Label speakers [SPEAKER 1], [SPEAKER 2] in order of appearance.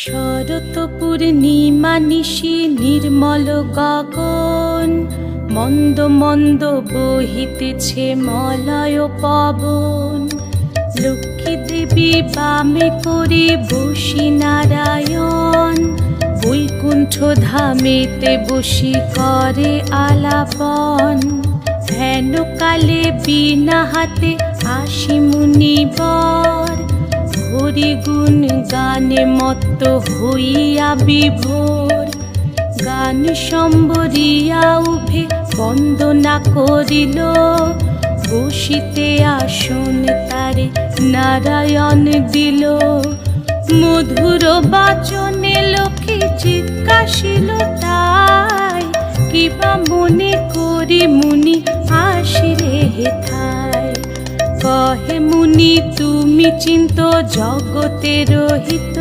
[SPEAKER 1] শরৎ পূর্ণিমা নিশি নির্মল গগন, মন্দ মন্দ বহিতেছে মলয় পবন। লক্ষ্মী দেবী বামে করে বসি নারায়ণ, বৈকুণ্ঠ ধামেতে বসি করে আলাপন। হেন কালে বিনা হাতে আসি মুনিবর, হরি গুণ গানে মত্ত হইয়া বিভোর। গান সম্বরিয়া উভে বন্দনা করিল, বসিতে আসন তারে নারায়ণ দিল। মধুর বাচনে লোকে জিজ্ঞাসিল তাই, কিবা মনে করি মুনি আসিলে হেথায়। কহে মুনি তুমি চিন্ত জগতের হিত,